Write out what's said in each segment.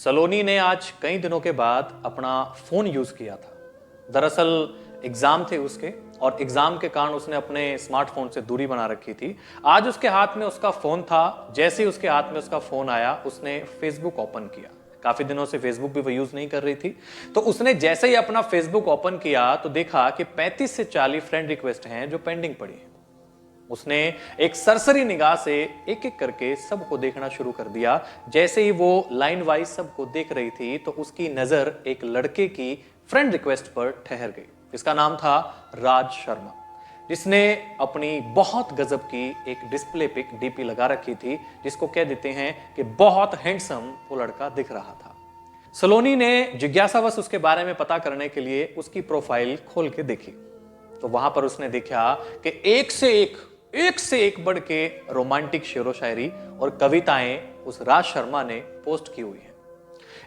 सलोनी ने आज कई दिनों के बाद अपना फोन यूज किया था। दरअसल एग्जाम थे उसके और एग्जाम के कारण उसने अपने स्मार्टफोन से दूरी बना रखी थी। आज उसके हाथ में उसका फोन था। जैसे ही उसके हाथ में उसका फोन आया उसने फेसबुक ओपन किया। काफी दिनों से फेसबुक भी वो यूज नहीं कर रही थी। तो उसने जैसे ही अपना फेसबुक ओपन किया तो देखा कि 35 से 40 फ्रेंड रिक्वेस्ट हैं जो पेंडिंग पड़ी हैं। उसने एक सरसरी निगाह से एक एक करके सबको देखना शुरू कर दिया। जैसे ही वो लाइन वाइज सबको देख रही थी तो उसकी नजर एक लड़के की फ्रेंड रिक्वेस्ट पर ठहर गई। इसका नाम था राज शर्मा, जिसने अपनी बहुत गजब की एक डिस्प्ले पिक डीपी लगा रखी थी, जिसको कह देते हैं कि बहुत हैंडसम वो लड़का दिख रहा था। सलोनी ने जिज्ञासावश उसके बारे में पता करने के लिए उसकी प्रोफाइल खोल के देखी तो वहां पर उसने देखा कि एक से एक बढ़ के रोमांटिक शेरो शायरी और कविताएं उस राज शर्मा ने पोस्ट की हुई हैं।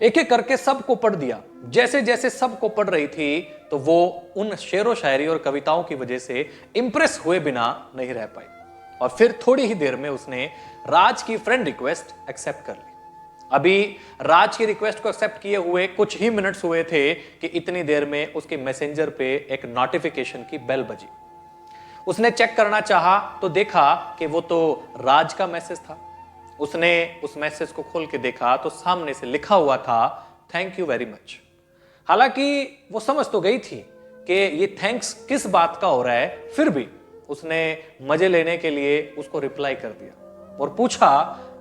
एक एक करके सबको पढ़ दिया। जैसे जैसे सबको पढ़ रही थी तो वो उन शेरो शायरी और कविताओं की वजह से इंप्रेस हुए बिना नहीं रह पाई और फिर थोड़ी ही देर में उसने राज की फ्रेंड रिक्वेस्ट एक्सेप्ट कर ली। अभी राज की रिक्वेस्ट को एक्सेप्ट किए हुए कुछ ही मिनट्स हुए थे कि इतनी देर में उसके मैसेंजर पे एक नोटिफिकेशन की बेल बजी। उसने चेक करना चाहा तो देखा कि वो तो राज का मैसेज था। उसने उस मैसेज को खोल के देखा तो सामने से लिखा हुआ था थैंक यू वेरी मच। हालांकि वो समझ तो गई थी कि ये थैंक्स किस बात का हो रहा है, फिर भी उसने मजे लेने के लिए उसको रिप्लाई कर दिया और पूछा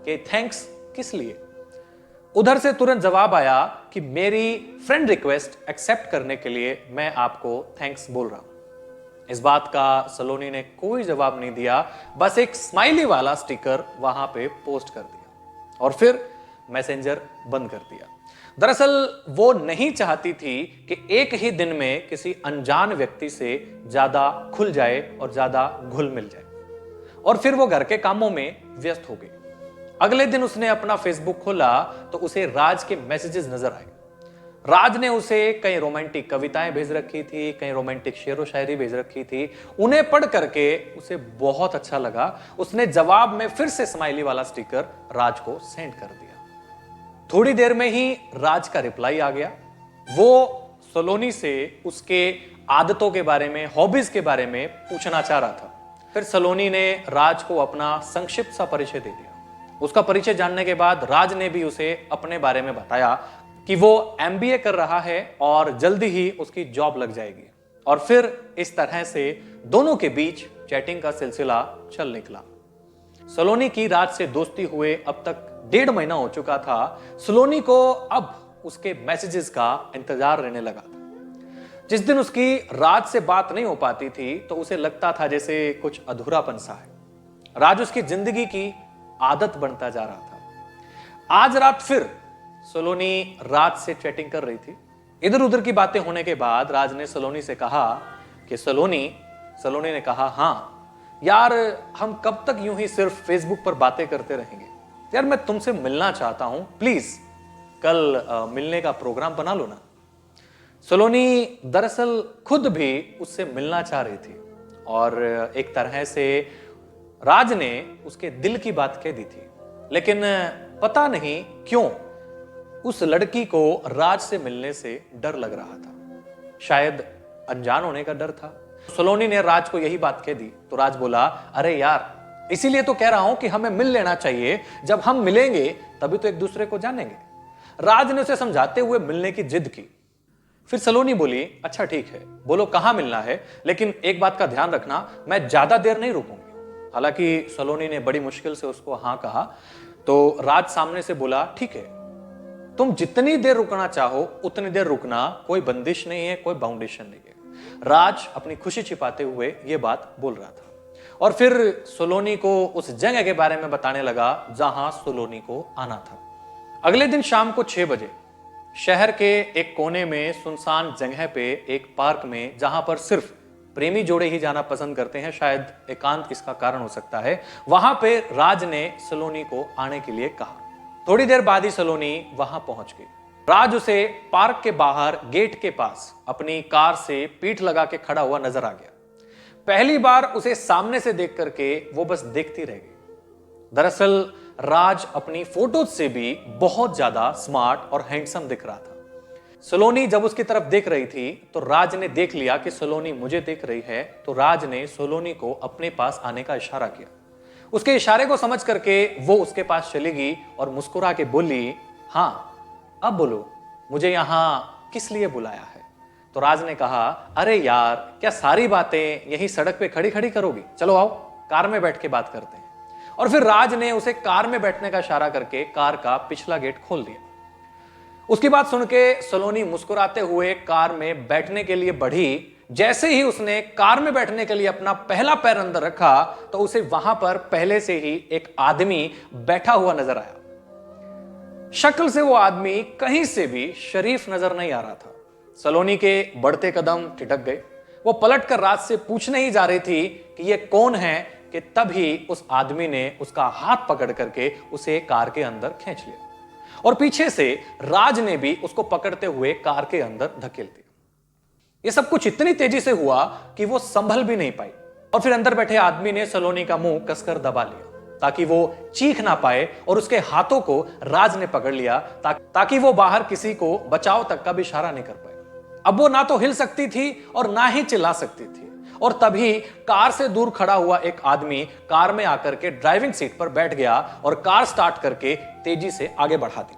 कि थैंक्स किस लिए। उधर से तुरंत जवाब आया कि मेरी फ्रेंड रिक्वेस्ट एक्सेप्ट करने के लिए मैं आपको थैंक्स बोल रहा हूं। इस बात का सलोनी ने कोई जवाब नहीं दिया, बस एक स्माइली वाला स्टिकर वहां पे पोस्ट कर दिया और फिर मैसेंजर बंद कर दिया। दरअसल वो नहीं चाहती थी कि एक ही दिन में किसी अनजान व्यक्ति से ज्यादा खुल जाए और ज्यादा घुल मिल जाए और फिर वो घर के कामों में व्यस्त हो गई। अगले दिन उसने अपना फेसबुक खोला तो उसे राज के मैसेजेस नजर आए। राज ने उसे कई रोमांटिक कविताएं भेज रखी थी, कई रोमांटिक शेरो शायरी भेज रखी थी। उन्हें पढ़ करके उसे बहुत अच्छा लगा। उसने जवाब में फिर से स्माइली वाला स्टिकर राज को सेंड कर दिया। थोड़ी देर में ही राज का रिप्लाई आ गया। वो सलोनी से उसके आदतों के बारे में, हॉबीज के बारे में पूछना चाह रहा था। फिर सलोनी ने राज को अपना संक्षिप्त सा परिचय दे दिया। उसका परिचय जानने के बाद राज ने भी उसे अपने बारे में बताया कि वो एमबीए कर रहा है और जल्दी ही उसकी जॉब लग जाएगी। और फिर इस तरह से दोनों के बीच चैटिंग का सिलसिला चल निकला। सलोनी की राज से दोस्ती हुए अब तक 1.5 महीना हो चुका था। सलोनी को अब उसके मैसेजेस का इंतजार रहने लगा था। जिस दिन उसकी राज से बात नहीं हो पाती थी तो उसे लगता था जैसे कुछ अधूरापन सा है। राज उसकी जिंदगी की आदत बनता जा रहा था। आज रात फिर सलोनी राज से चैटिंग कर रही थी। इधर उधर की बातें होने के बाद राज ने सलोनी से कहा कि सलोनी ने कहा हाँ यार, हम कब तक यूं ही सिर्फ फेसबुक पर बातें करते रहेंगे। यार मैं तुमसे मिलना चाहता हूं, प्लीज कल मिलने का प्रोग्राम बना लो ना। सलोनी दरअसल खुद भी उससे मिलना चाह रही थी और एक तरह से राज ने उसके दिल की बात कह दी थी। लेकिन पता नहीं क्यों उस लड़की को राज से मिलने से डर लग रहा था। शायद अनजान होने का डर था। सलोनी ने राज को यही बात कह दी तो राज बोला, अरे यार इसीलिए तो कह रहा हूं कि हमें मिल लेना चाहिए। जब हम मिलेंगे तभी तो एक दूसरे को जानेंगे। राज ने उसे समझाते हुए मिलने की जिद की। फिर सलोनी बोली, अच्छा ठीक है, बोलो कहां मिलना है, लेकिन एक बात का ध्यान रखना, मैं ज्यादा देर नहीं रुकूंगी। हालांकि सलोनी ने बड़ी मुश्किल से उसको हां कहा तो राज सामने से बोला, ठीक है, तुम जितनी देर रुकना चाहो उतनी देर रुकना, कोई बंदिश नहीं है, कोई बाउंडेशन नहीं है। राज अपनी खुशी छिपाते हुए यह बात बोल रहा था और फिर सलोनी को उस जगह के बारे में बताने लगा जहां सलोनी को आना था। अगले दिन शाम को 6 बजे शहर के एक कोने में सुनसान जगह पे एक पार्क में, जहां पर सिर्फ प्रेमी जोड़े ही जाना पसंद करते हैं, शायद एकांत इसका कारण हो सकता है, वहां पे राज ने सलोनी को आने के लिए कहा। थोड़ी देर बाद ही सलोनी वहां पहुंच गई। राज उसे पार्क के बाहर गेट के पास अपनी कार से पीठ लगा के खड़ा हुआ नजर आ गया। पहली बार उसे सामने से देख करके वो बस देखती रह गई। दरअसल राज अपनी फोटोज से भी बहुत ज्यादा स्मार्ट और हैंडसम दिख रहा था। सलोनी जब उसकी तरफ देख रही थी तो राज ने देख लिया कि सलोनी मुझे देख रही है, तो राज ने सलोनी को अपने पास आने का इशारा किया। उसके इशारे को समझ करके वो उसके पास चली गई और मुस्कुरा के बोली, हाँ अब बोलो, मुझे यहां किस लिए बुलाया है? तो राज ने कहा, अरे यार, क्या सारी बातें यही सड़क पे खड़ी खड़ी करोगी? चलो आओ, कार में बैठ के बात करते हैं। और फिर राज ने उसे कार में बैठने का इशारा करके कार का पिछला गेट खोल दिया। उसकी बात सुन के सलोनी मुस्कुराते हुए कार में बैठने के लिए बढ़ी। जैसे ही उसने कार में बैठने के लिए अपना पहला पैर अंदर रखा तो उसे वहां पर पहले से ही एक आदमी बैठा हुआ नजर आया। शक्ल से वो आदमी कहीं से भी शरीफ नजर नहीं आ रहा था। सलोनी के बढ़ते कदम ठिठक गए। वो पलटकर राज से पूछने ही जा रही थी कि ये कौन है कि तभी उस आदमी ने उसका हाथ पकड़ करके उसे कार के अंदर खींच लिया और पीछे से राज ने भी उसको पकड़ते हुए कार के अंदर धकेल दिया। ये सब कुछ इतनी तेजी से हुआ कि वो संभल भी नहीं पाई और फिर अंदर बैठे आदमी ने सलोनी का मुंह कसकर दबा लिया ताकि वो चीख ना पाए और उसके हाथों को राज ने पकड़ लिया ताकि वो बाहर किसी को बचाव तक का भी इशारा नहीं कर पाए। अब वो ना तो हिल सकती थी और ना ही चिल्ला सकती थी और तभी कार से दूर खड़ा हुआ एक आदमी कार में आकर के ड्राइविंग सीट पर बैठ गया और कार स्टार्ट करके तेजी से आगे बढ़ा दी।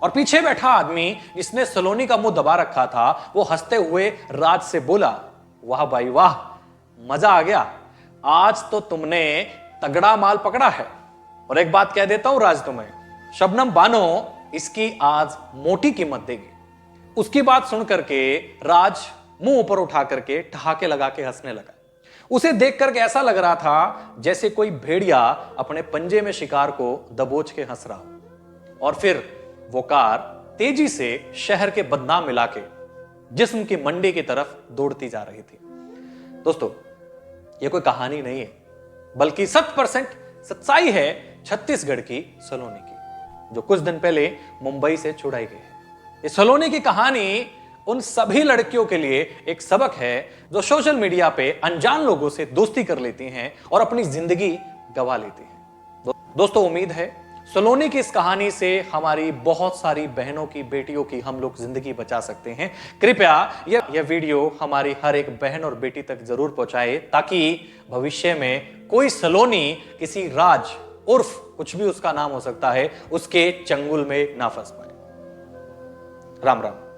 और पीछे बैठा आदमी जिसने सलोनी का मुंह दबा रखा था वो हंसते हुए राज से बोला, वाह भाई वाह, मजा आ गया, आज तो तुमने तगड़ा माल पकड़ा है। और एक बात कह देता हूं राज तुम्हें, शबनम बानो इसकी आज मोटी कीमत देगी। उसकी बात सुन करके राज मुंह ऊपर उठा करके ठहाके लगा के हंसने लगा। उसे देख करके ऐसा लग रहा था जैसे कोई भेड़िया अपने पंजे में शिकार को दबोच के हंस रहा हो। और फिर वो कार तेजी से शहर के बदनाम इलाके जिस्म की मंडी की तरफ दौड़ती जा रही थी। दोस्तों, ये कोई कहानी नहीं है बल्कि 100% सच्चाई है छत्तीसगढ़ की सलोनी की, जो कुछ दिन पहले मुंबई से छुड़ाई गई है। ये सलोनी की कहानी उन सभी लड़कियों के लिए एक सबक है जो सोशल मीडिया पे अनजान लोगों से दोस्ती कर लेती हैं और अपनी जिंदगी गंवा लेती हैं। दोस्तों, उम्मीद है सलोनी की इस कहानी से हमारी बहुत सारी बहनों की, बेटियों की हम लोग जिंदगी बचा सकते हैं। कृपया यह वीडियो हमारी हर एक बहन और बेटी तक जरूर पहुंचाए ताकि भविष्य में कोई सलोनी किसी राज उर्फ कुछ भी उसका नाम हो सकता है उसके चंगुल में ना फंस पाए। राम राम।